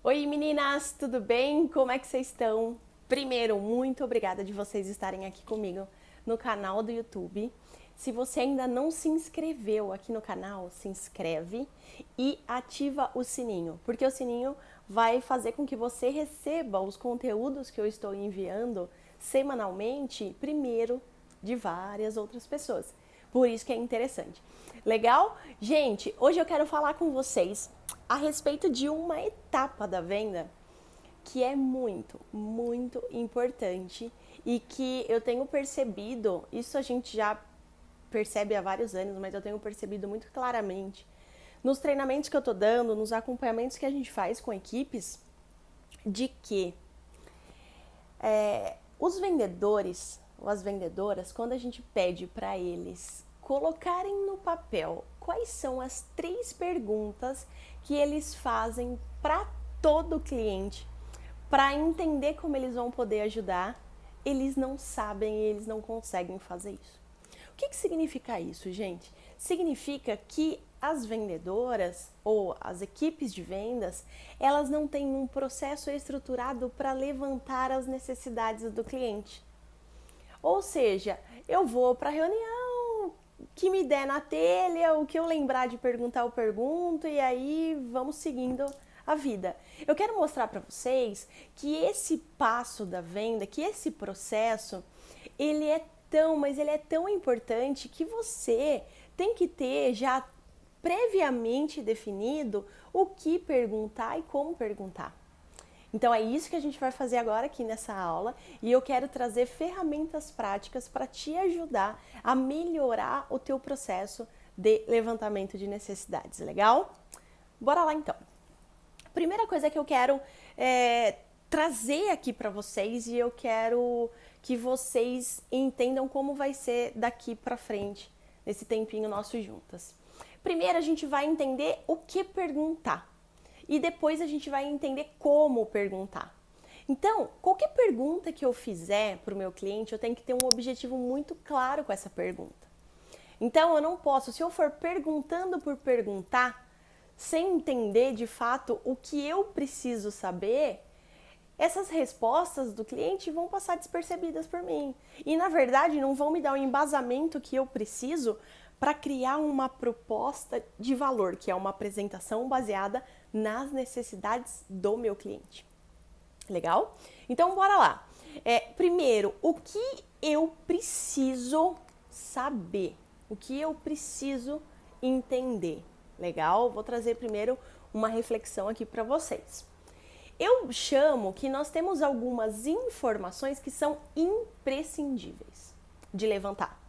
Oi meninas, tudo bem? Como é que vocês estão? Primeiro, muito obrigada de vocês estarem aqui comigo no canal do YouTube. Se você ainda não se inscreveu aqui no canal, se inscreve e ativa o sininho, porque o sininho vai fazer com que você receba os conteúdos que eu estou enviando semanalmente primeiro de várias outras pessoas. Por isso que é interessante. Legal? Gente, hoje eu quero falar com vocês a respeito de uma etapa da venda que é muito importante e que eu tenho percebido, isso a gente já percebe há vários anos, mas eu tenho percebido muito claramente nos treinamentos que eu tô dando, nos acompanhamentos que a gente faz com equipes, de que os vendedores ou as vendedoras, quando a gente pede para eles colocarem no papel quais são as 3 perguntas que eles fazem para todo cliente, para entender como eles vão poder ajudar, eles não sabem e eles não conseguem fazer isso. O que significa isso, gente? Significa que as vendedoras ou as equipes de vendas, elas não têm um processo estruturado para levantar as necessidades do cliente. Ou seja, eu vou para a reunião, que me der na telha, o que eu lembrar de perguntar eu pergunto e aí vamos seguindo a vida. Eu quero mostrar para vocês que esse passo da venda, que esse processo, ele é tão importante que você tem que ter já previamente definido o que perguntar e como perguntar. Então é isso que a gente vai fazer agora aqui nessa aula e eu quero trazer ferramentas práticas para te ajudar a melhorar o teu processo de levantamento de necessidades, legal? Bora lá então. Primeira coisa que eu quero trazer aqui para vocês e eu quero que vocês entendam como vai ser daqui para frente, nesse tempinho nosso juntas. Primeiro a gente vai entender o que perguntar e depois a gente vai entender como perguntar. Então, qualquer pergunta que eu fizer para o meu cliente, eu tenho que ter um objetivo muito claro com essa pergunta. Então, eu não posso, se eu for perguntando por perguntar, sem entender de fato o que eu preciso saber, essas respostas do cliente vão passar despercebidas por mim. E, na verdade, não vão me dar o embasamento que eu preciso para criar uma proposta de valor, que é uma apresentação baseada nas necessidades do meu cliente. Legal? Então, bora lá. Primeiro, o que eu preciso saber? O que eu preciso entender? Legal? Vou trazer primeiro uma reflexão aqui para vocês. Eu chamo que nós temos algumas informações que são imprescindíveis de levantar.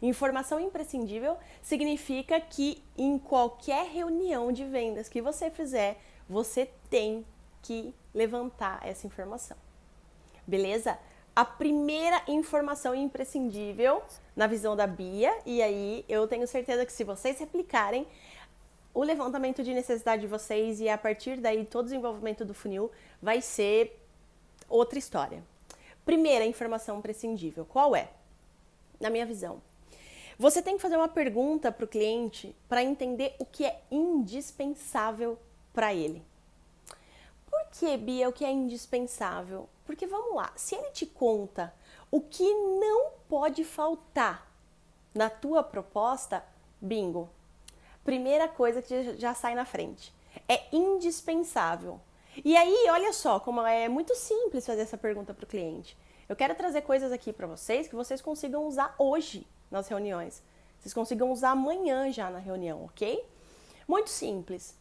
Informação imprescindível significa que em qualquer reunião de vendas que você fizer, você tem que levantar essa informação. Beleza? A primeira informação imprescindível na visão da Bia, e aí eu tenho certeza que se vocês replicarem, o levantamento de necessidade de vocês e a partir daí todo o desenvolvimento do funil vai ser outra história. Primeira informação imprescindível, qual é? Na minha visão, você tem que fazer uma pergunta para o cliente para entender o que é indispensável para ele. Por que, Bia, o que é indispensável? Porque vamos lá, se ele te conta o que não pode faltar na tua proposta, bingo. Primeira coisa que já sai na frente. É indispensável. E aí, olha só como é muito simples fazer essa pergunta para o cliente. Eu quero trazer coisas aqui para vocês que vocês consigam usar hoje nas reuniões. Vocês consigam usar amanhã já na reunião, ok? Muito simples.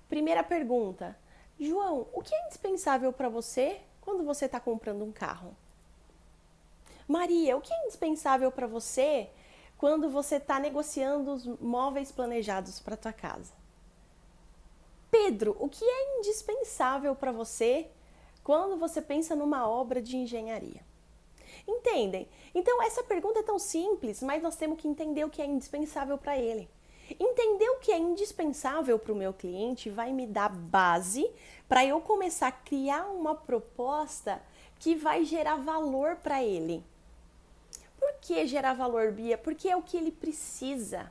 Primeira pergunta. João, o que é indispensável para você quando você está comprando um carro? Maria, o que é indispensável para você quando você está negociando os móveis planejados para tua casa? Pedro, o que é indispensável para você quando você pensa numa obra de engenharia? Entendem? Então essa pergunta é tão simples, mas nós temos que entender o que é indispensável para ele. Entender o que é indispensável para o meu cliente vai me dar base para eu começar a criar uma proposta que vai gerar valor para ele. Por que gerar valor, Bia? Porque é o que ele precisa.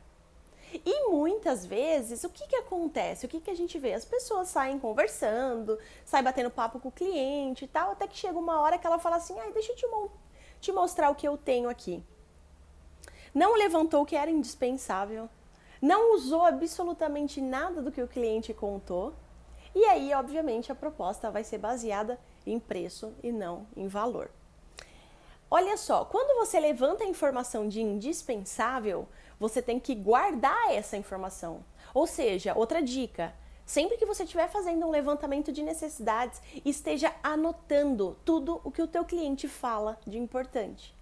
E muitas vezes, o que acontece? O que a gente vê? As pessoas saem conversando, saem batendo papo com o cliente e tal, até que chega uma hora que ela fala assim, deixa eu te mostrar o que eu tenho aqui. Não levantou o que era indispensável, não usou absolutamente nada do que o cliente contou, e aí, obviamente, a proposta vai ser baseada em preço e não em valor. Olha só, quando você levanta a informação de indispensável, você tem que guardar essa informação. Ou seja, outra dica, sempre que você estiver fazendo um levantamento de necessidades, esteja anotando tudo o que o teu cliente fala de importante.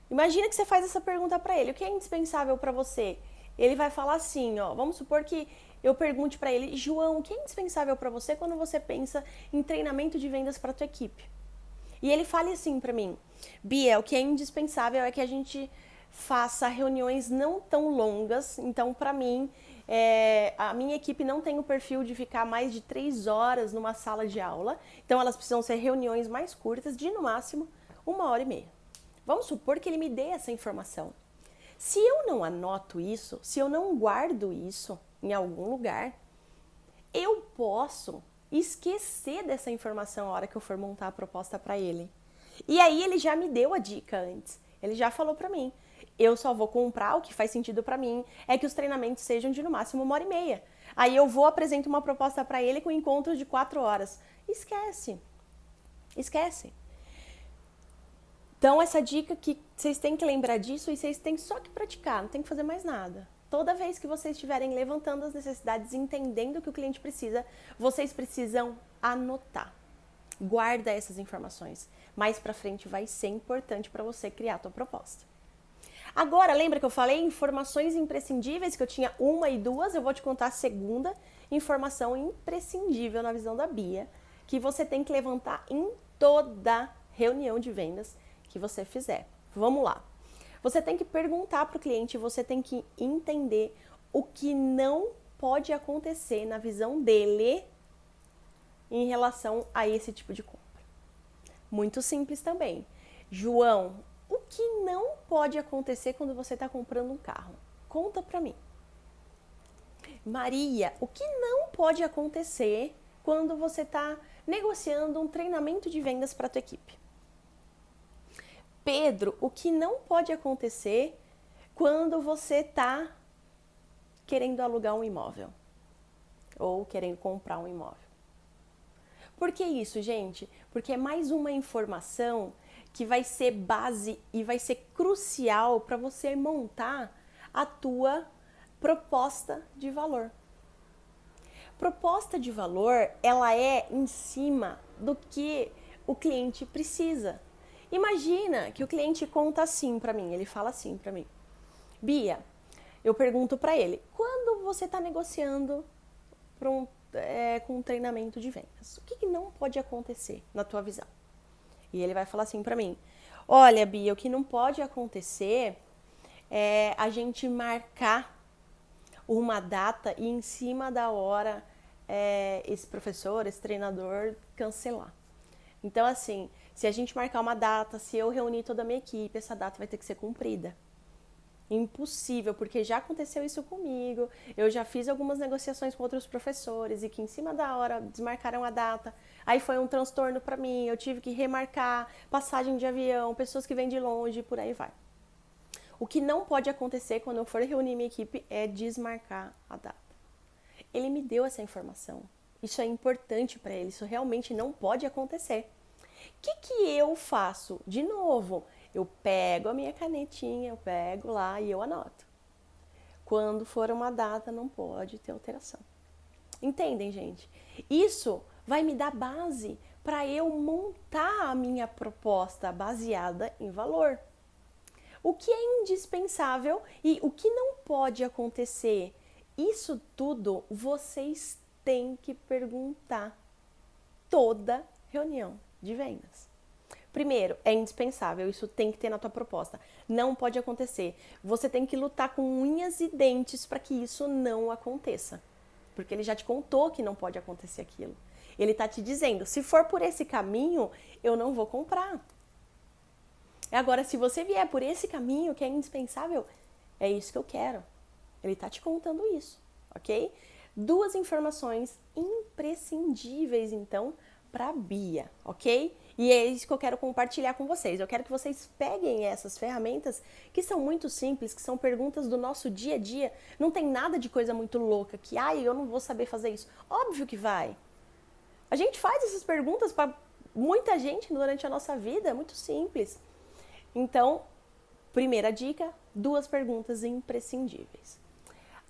Imagina que você faz essa pergunta para ele, o que é indispensável para você? Ele vai falar assim, vamos supor que eu pergunte para ele, João, o que é indispensável para você quando você pensa em treinamento de vendas para a tua equipe? E ele fala assim para mim, Bia, o que é indispensável é que a gente faça reuniões não tão longas. Então, para mim, a minha equipe não tem o perfil de ficar mais de 3 horas numa sala de aula. Então, elas precisam ser reuniões mais curtas, de no máximo 1h30. Vamos supor que ele me dê essa informação. Se eu não anoto isso, se eu não guardo isso em algum lugar, eu posso esquecer dessa informação a hora que eu for montar a proposta para ele. E aí ele já me deu a dica antes. Ele já falou para mim. Eu só vou comprar o que faz sentido para mim é que os treinamentos sejam de no máximo 1h30. Aí eu vou apresentar uma proposta para ele com encontros de 4 horas. Esquece. Esquece. Então essa dica que vocês têm que lembrar disso e vocês têm só que praticar, não tem que fazer mais nada. Toda vez que vocês estiverem levantando as necessidades, entendendo o que o cliente precisa, vocês precisam anotar. Guarda essas informações. Mais pra frente vai ser importante para você criar a tua proposta. Agora, lembra que eu falei informações imprescindíveis, que eu tinha 1 e 2? Eu vou te contar a segunda informação imprescindível na visão da Bia, que você tem que levantar em toda reunião de vendas que você fizer. Vamos lá. Você tem que perguntar para o cliente, você tem que entender o que não pode acontecer na visão dele em relação a esse tipo de compra. Muito simples também. João, o que não pode acontecer quando você está comprando um carro? Conta para mim. Maria, o que não pode acontecer quando você está negociando um treinamento de vendas para a tua equipe? Pedro, o que não pode acontecer quando você está querendo alugar um imóvel ou querendo comprar um imóvel? Por que isso, gente? Porque é mais uma informação que vai ser base e vai ser crucial para você montar a tua proposta de valor. Proposta de valor, ela é em cima do que o cliente precisa. Imagina que o cliente conta assim para mim, ele fala assim para mim, Bia, eu pergunto para ele, quando você está negociando com um treinamento de vendas, o que não pode acontecer na tua visão? E ele vai falar assim para mim, olha Bia, o que não pode acontecer é a gente marcar uma data e em cima da hora esse professor, esse treinador cancelar. Então assim, se a gente marcar uma data, se eu reunir toda a minha equipe, essa data vai ter que ser cumprida. Impossível, porque já aconteceu isso comigo, eu já fiz algumas negociações com outros professores e que em cima da hora desmarcaram a data, aí foi um transtorno para mim, eu tive que remarcar passagem de avião, pessoas que vêm de longe e por aí vai. O que não pode acontecer quando eu for reunir minha equipe é desmarcar a data. Ele me deu essa informação, isso é importante para ele, isso realmente não pode acontecer. O que eu faço? De novo, eu pego a minha canetinha, eu pego lá e eu anoto. Quando for uma data, não pode ter alteração. Entendem, gente? Isso vai me dar base para eu montar a minha proposta baseada em valor. O que é indispensável e o que não pode acontecer? Isso tudo vocês têm que perguntar toda reunião de vendas. Primeiro, é indispensável, isso tem que ter na tua proposta. Não pode acontecer. Você tem que lutar com unhas e dentes para que isso não aconteça. Porque ele já te contou que não pode acontecer aquilo. Ele está te dizendo, se for por esse caminho, eu não vou comprar. Agora, se você vier por esse caminho que é indispensável, é isso que eu quero. Ele está te contando isso, ok? 2 informações imprescindíveis, então, para a Bia, ok? E é isso que eu quero compartilhar com vocês. Eu quero que vocês peguem essas ferramentas que são muito simples, que são perguntas do nosso dia a dia. Não tem nada de coisa muito louca que, eu não vou saber fazer isso. Óbvio que vai. A gente faz essas perguntas para muita gente durante a nossa vida, é muito simples. Então, primeira dica, 2 perguntas imprescindíveis.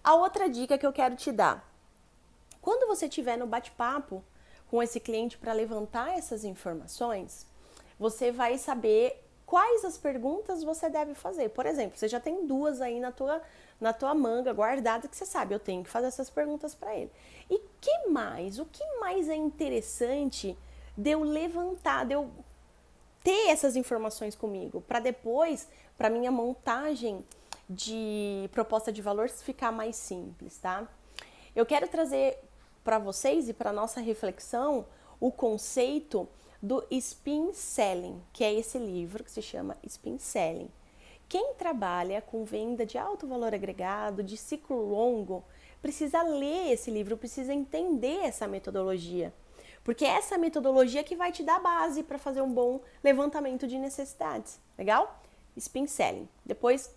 A outra dica que eu quero te dar, quando você estiver no bate-papo com esse cliente para levantar essas informações, você vai saber quais as perguntas você deve fazer. Por exemplo, você já tem 2 aí na tua manga guardadas que você sabe, eu tenho que fazer essas perguntas para ele. E que mais? O que mais é interessante de eu levantar, de eu ter essas informações comigo, para depois, para minha montagem de proposta de valor ficar mais simples, tá? Eu quero trazer para vocês e para nossa reflexão o conceito do Spin Selling, que é esse livro que se chama Spin Selling. Quem trabalha com venda de alto valor agregado, de ciclo longo, precisa ler esse livro, precisa entender essa metodologia. Porque é essa metodologia que vai te dar base para fazer um bom levantamento de necessidades. Legal? Spin Selling. Depois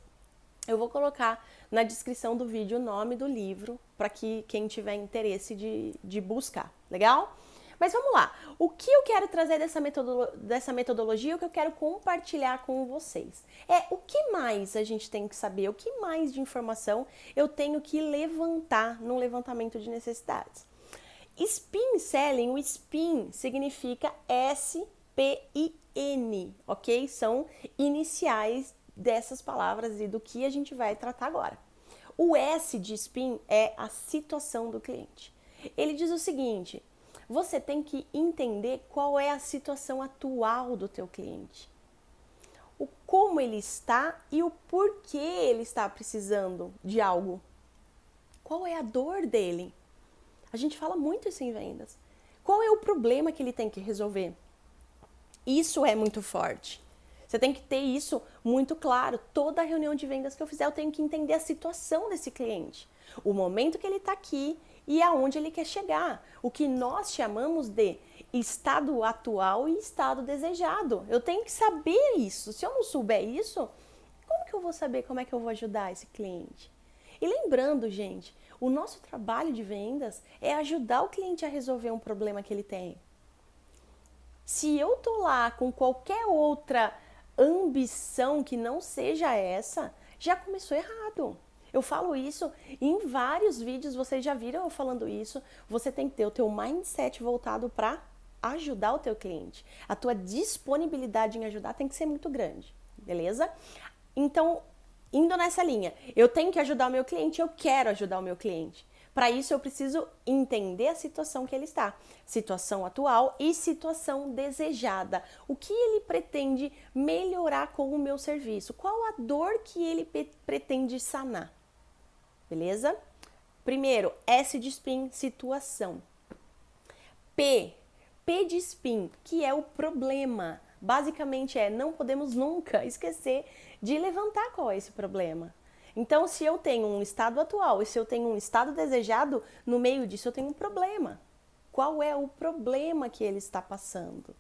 eu vou colocar na descrição do vídeo o nome do livro para que quem tiver interesse de buscar. Legal? Mas vamos lá. O que eu quero trazer dessa metodologia, o que eu quero compartilhar com vocês? O que mais a gente tem que saber? O que mais de informação eu tenho que levantar no levantamento de necessidades? Spin Selling, o SPIN significa S-P-I-N, ok? São iniciais dessas palavras e do que a gente vai tratar agora. O S de SPIN é a situação do cliente. Ele diz o seguinte: você tem que entender qual é a situação atual do teu cliente. O como ele está e o porquê ele está precisando de algo. Qual é a dor dele? A gente fala muito isso em vendas. Qual é o problema que ele tem que resolver? Isso é muito forte. Você tem que ter isso muito claro. Toda reunião de vendas que eu fizer, eu tenho que entender a situação desse cliente. O momento que ele está aqui e aonde ele quer chegar. O que nós chamamos de estado atual e estado desejado. Eu tenho que saber isso. Se eu não souber isso, como que eu vou saber como é que eu vou ajudar esse cliente? E lembrando, gente, o nosso trabalho de vendas é ajudar o cliente a resolver um problema que ele tem. Se eu tô lá com qualquer outra ambição que não seja essa, já começou errado. Eu falo isso em vários vídeos, vocês já viram eu falando isso. Você tem que ter o teu mindset voltado para ajudar o teu cliente. A tua disponibilidade em ajudar tem que ser muito grande, beleza? Então, indo nessa linha, eu tenho que ajudar o meu cliente, eu quero ajudar o meu cliente. Para isso, eu preciso entender a situação que ele está. Situação atual e situação desejada. O que ele pretende melhorar com o meu serviço? Qual a dor que ele pretende sanar? Beleza? Primeiro, S de SPIN, situação. P de SPIN, que é o problema. Basicamente não podemos nunca esquecer de levantar qual é esse problema. Então, se eu tenho um estado atual e se eu tenho um estado desejado, no meio disso eu tenho um problema. Qual é o problema que ele está passando?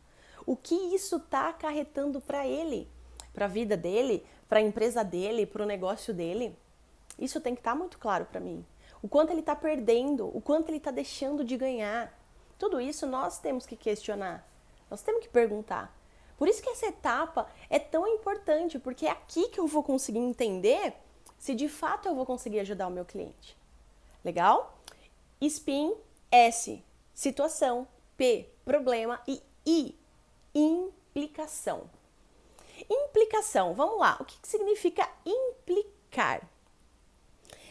O que isso está acarretando para ele? Para a vida dele? Para a empresa dele? Para o negócio dele? Isso tem que estar muito claro para mim. O quanto ele está perdendo, o quanto ele está deixando de ganhar. Tudo isso nós temos que questionar. Nós temos que perguntar. Por isso que essa etapa é tão importante, porque é aqui que eu vou conseguir entender se de fato eu vou conseguir ajudar o meu cliente. Legal? SPIN, S, situação, P, problema e I, implicação. Implicação, vamos lá. O que significa implicar?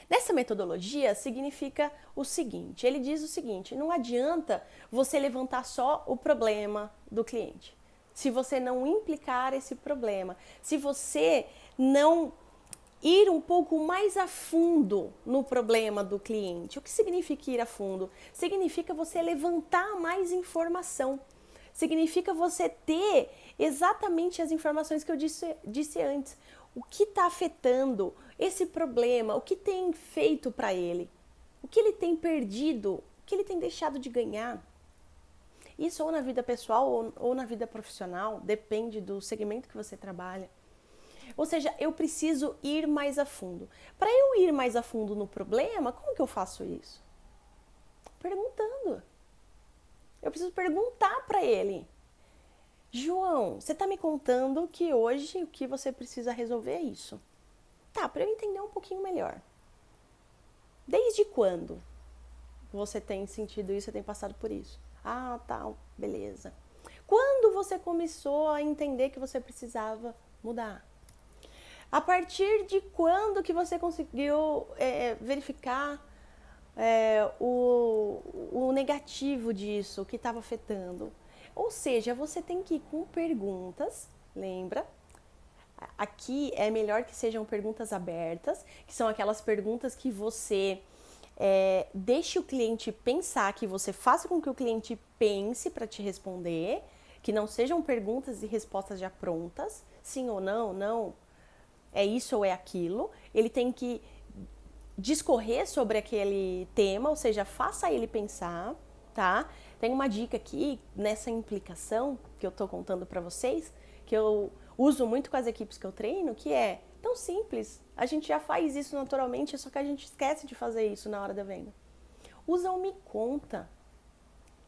Nessa metodologia significa o seguinte, ele diz o seguinte: não adianta você levantar só o problema do cliente. Se você não implicar esse problema, se você não ir um pouco mais a fundo no problema do cliente. O que significa ir a fundo? Significa você levantar mais informação. Significa você ter exatamente as informações que eu disse antes. O que está afetando esse problema? O que tem feito para ele? O que ele tem perdido? O que ele tem deixado de ganhar? Isso ou na vida pessoal ou na vida profissional, depende do segmento que você trabalha. Ou seja, eu preciso ir mais a fundo. Para eu ir mais a fundo no problema, como que eu faço isso? Perguntando. Eu preciso perguntar para ele. João, você está me contando que hoje o que você precisa resolver é isso. Tá, para eu entender um pouquinho melhor. Desde quando você tem sentido isso, você tem passado por isso? Ah, tá, beleza. Quando você começou a entender que você precisava mudar? A partir de quando que você conseguiu verificar o negativo disso, o que estava afetando? Ou seja, você tem que ir com perguntas, lembra? Aqui é melhor que sejam perguntas abertas, que são aquelas perguntas que você deixe o cliente pensar, que você faça com que o cliente pense para te responder, que não sejam perguntas e respostas já prontas, sim ou não, não, é isso ou é aquilo. Ele tem que discorrer sobre aquele tema, ou seja, faça ele pensar, tá? Tem uma dica aqui nessa implicação que eu tô contando para vocês, que eu uso muito com as equipes que eu treino, que é tão simples. A gente já faz isso naturalmente, só que a gente esquece de fazer isso na hora da venda. Usa o Me Conta.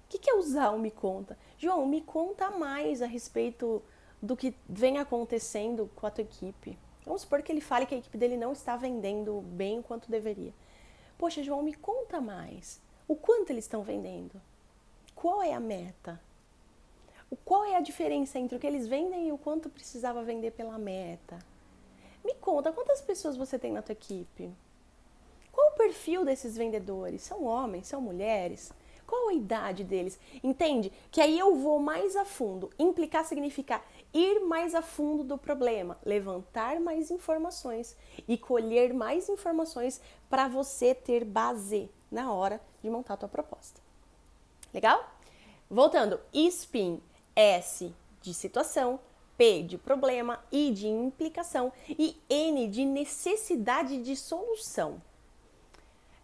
O que é usar o Me Conta? João, me conta mais a respeito do que vem acontecendo com a tua equipe. Vamos supor que ele fale que a equipe dele não está vendendo bem o quanto deveria. Poxa, João, me conta mais. O quanto eles estão vendendo? Qual é a meta? Qual é a diferença entre o que eles vendem e o quanto precisava vender pela meta? Me conta, quantas pessoas você tem na tua equipe? Qual o perfil desses vendedores? São homens? São mulheres? Qual a idade deles? Entende? Que aí eu vou mais a fundo. Implicar significa ir mais a fundo do problema, levantar mais informações e colher mais informações para você ter base na hora de montar a tua proposta. Legal? Voltando, SPIN, S de situação, P de problema, I de implicação e N de necessidade de solução.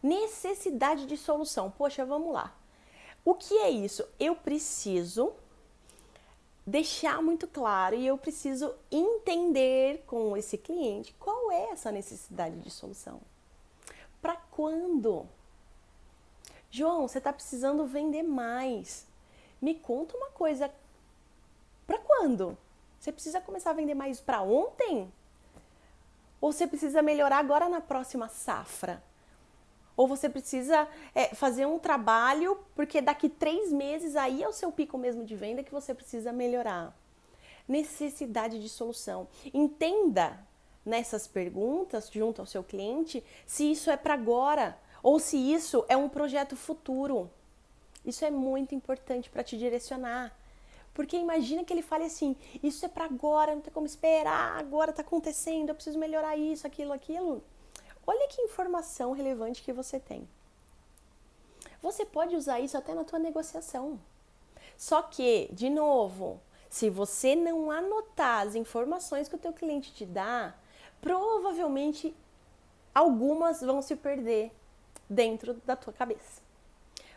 Necessidade de solução. Poxa, vamos lá. O que é isso? Eu preciso deixar muito claro e eu preciso entender com esse cliente qual é essa necessidade de solução. Para quando? João, você está precisando vender mais. Me conta uma coisa. Para quando? Você precisa começar a vender mais para ontem? Ou você precisa melhorar agora na próxima safra? Ou você precisa fazer um trabalho, porque daqui 3 meses aí é o seu pico mesmo de venda que você precisa melhorar. Necessidade de solução. Entenda nessas perguntas, junto ao seu cliente, se isso é para agora ou se isso é um projeto futuro. Isso é muito importante para te direcionar. Porque imagina que ele fale assim, isso é para agora, não tem como esperar, agora está acontecendo, eu preciso melhorar isso, aquilo. Olha que informação relevante que você tem. Você pode usar isso até na tua negociação. Só que, de novo, se você não anotar as informações que o teu cliente te dá, provavelmente algumas vão se perder dentro da tua cabeça.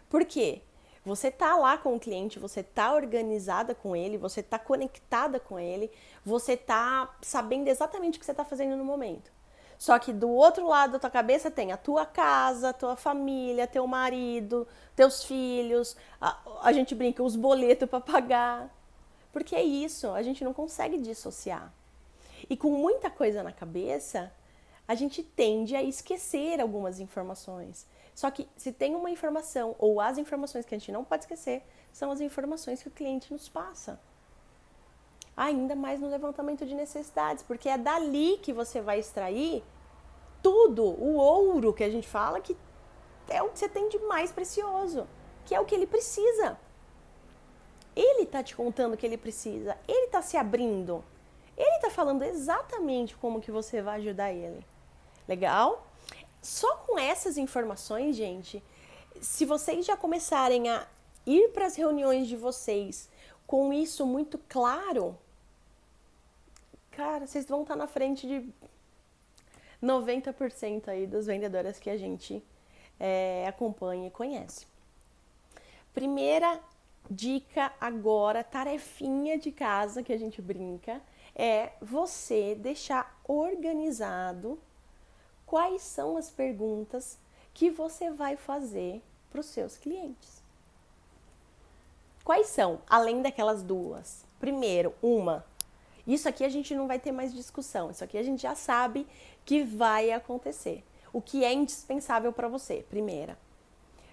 Por quê? Você tá lá com o cliente, você tá organizada com ele, você tá conectada com ele, você tá sabendo exatamente o que você tá fazendo no momento. Só que do outro lado da tua cabeça tem a tua casa, a tua família, teu marido, teus filhos, a gente brinca, os boletos para pagar. Porque é isso, a gente não consegue dissociar. E com muita coisa na cabeça, a gente tende a esquecer algumas informações. Só que se tem uma informação, ou as informações que a gente não pode esquecer, são as informações que o cliente nos passa. Ainda mais no levantamento de necessidades, porque é dali que você vai extrair tudo, o ouro que a gente fala, que é o que você tem de mais precioso, que é o que ele precisa. Ele está te contando o que ele precisa, ele está se abrindo, ele está falando exatamente como que você vai ajudar ele. Legal? Só com essas informações, gente, se vocês já começarem a ir para as reuniões de vocês com isso muito claro, cara, vocês vão estar na frente de 90% aí dos vendedores que a gente acompanha e conhece. Primeira dica agora, tarefinha de casa que a gente brinca, é você deixar organizado quais são as perguntas que você vai fazer para os seus clientes. Quais são? Além daquelas duas. Primeiro, isso aqui a gente não vai ter mais discussão, isso aqui a gente já sabe que vai acontecer. O que é indispensável para você? Primeira.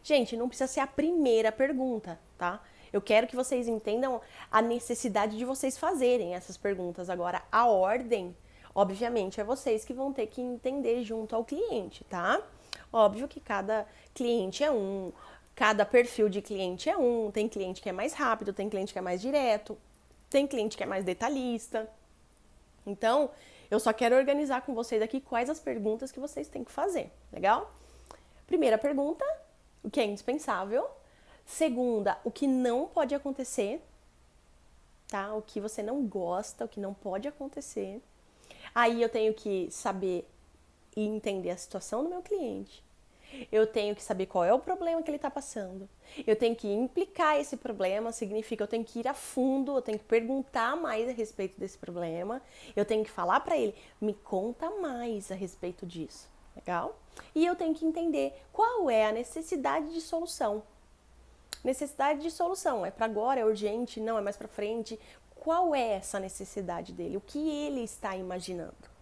Gente, não precisa ser a primeira pergunta, tá? Eu quero que vocês entendam a necessidade de vocês fazerem essas perguntas. Agora, a ordem, obviamente, é vocês que vão ter que entender junto ao cliente, tá? Óbvio que cada cliente é cada perfil de cliente é tem cliente que é mais rápido, tem cliente que é mais direto, tem cliente que é mais detalhista. Então, eu só quero organizar com vocês aqui quais as perguntas que vocês têm que fazer, legal? Primeira pergunta, o que é indispensável. Segunda, o que não pode acontecer, tá? O que você não gosta, o que não pode acontecer. Aí eu tenho que saber e entender a situação do meu cliente. Eu tenho que saber qual é o problema que ele está passando. Eu tenho que implicar esse problema, significa eu tenho que ir a fundo, eu tenho que perguntar mais a respeito desse problema. Eu tenho que falar para ele, me conta mais a respeito disso, legal? E eu tenho que entender qual é a necessidade de solução. Necessidade de solução, é para agora, é urgente, não, é mais para frente. Qual é essa necessidade dele? O que ele está imaginando?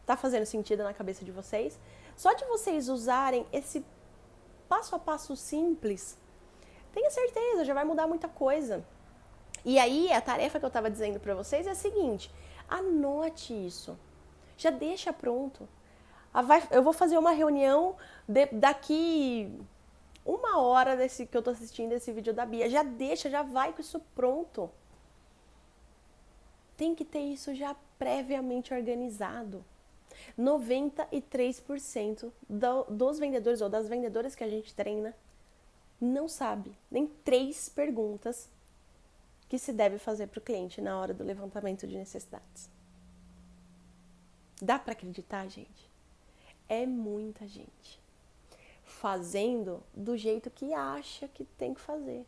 Tá fazendo sentido na cabeça de vocês? Só de vocês usarem esse passo a passo simples, tenha certeza, já vai mudar muita coisa. E aí, a tarefa que eu estava dizendo para vocês é a seguinte, anote isso, já deixa pronto. Eu vou fazer uma reunião daqui 1 hora que eu tô assistindo esse vídeo da Bia. Já vai com isso pronto. Tem que ter isso já previamente organizado. 93% dos vendedores ou das vendedoras que a gente treina não sabe nem 3 perguntas que se deve fazer para o cliente na hora do levantamento de necessidades. Dá para acreditar, gente? É muita gente fazendo do jeito que acha que tem que fazer.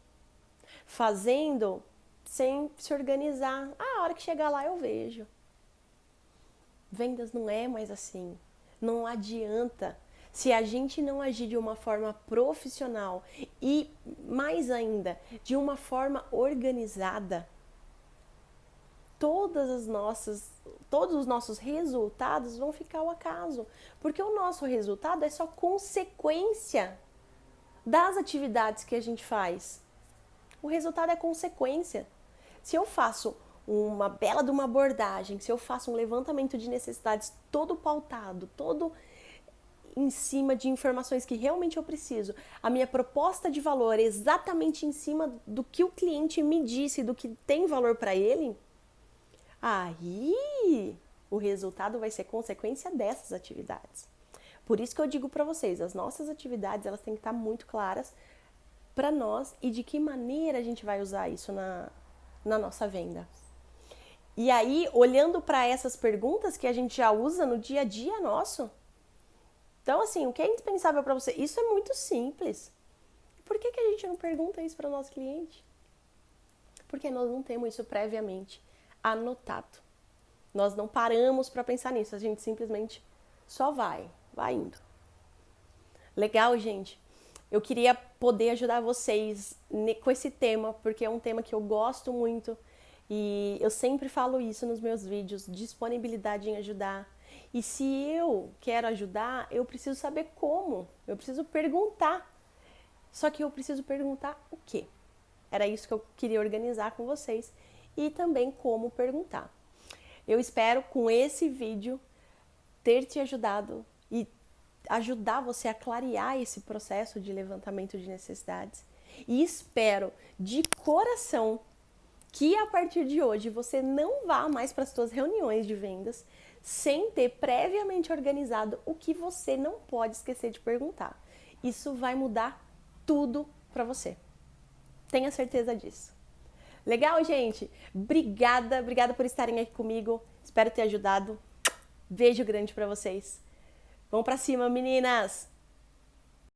Fazendo sem se organizar. A hora que chegar lá eu vejo. Vendas não é mais assim. Não adianta. Se a gente não agir de uma forma profissional e, mais ainda, de uma forma organizada, todos os nossos resultados vão ficar ao acaso. Porque o nosso resultado é só consequência das atividades que a gente faz. O resultado é consequência. Se eu faço uma bela de uma abordagem, se eu faço um levantamento de necessidades todo pautado, todo em cima de informações que realmente eu preciso, a minha proposta de valor é exatamente em cima do que o cliente me disse, do que tem valor para ele, aí o resultado vai ser consequência dessas atividades. Por isso que eu digo para vocês, as nossas atividades elas têm que estar muito claras para nós e de que maneira a gente vai usar isso na nossa venda. E aí, olhando para essas perguntas que a gente já usa no dia a dia nosso, então assim, o que é indispensável para você? Isso é muito simples. Por que a gente não pergunta isso para o nosso cliente? Porque nós não temos isso previamente anotado. Nós não paramos para pensar nisso, a gente simplesmente só vai indo. Legal, gente? Eu queria poder ajudar vocês com esse tema, porque é um tema que eu gosto muito e eu sempre falo isso nos meus vídeos, disponibilidade em ajudar. E se eu quero ajudar, eu preciso saber como, eu preciso perguntar. Só que eu preciso perguntar o quê? Era isso que eu queria organizar com vocês e também como perguntar. Eu espero com esse vídeo ter te ajudado e ajudar você a clarear esse processo de levantamento de necessidades. E espero de coração que a partir de hoje você não vá mais para as suas reuniões de vendas sem ter previamente organizado o que você não pode esquecer de perguntar. Isso vai mudar tudo para você. Tenha certeza disso. Legal, gente? Obrigada por estarem aqui comigo. Espero ter ajudado. Beijo grande pra vocês. Vamos pra cima, meninas!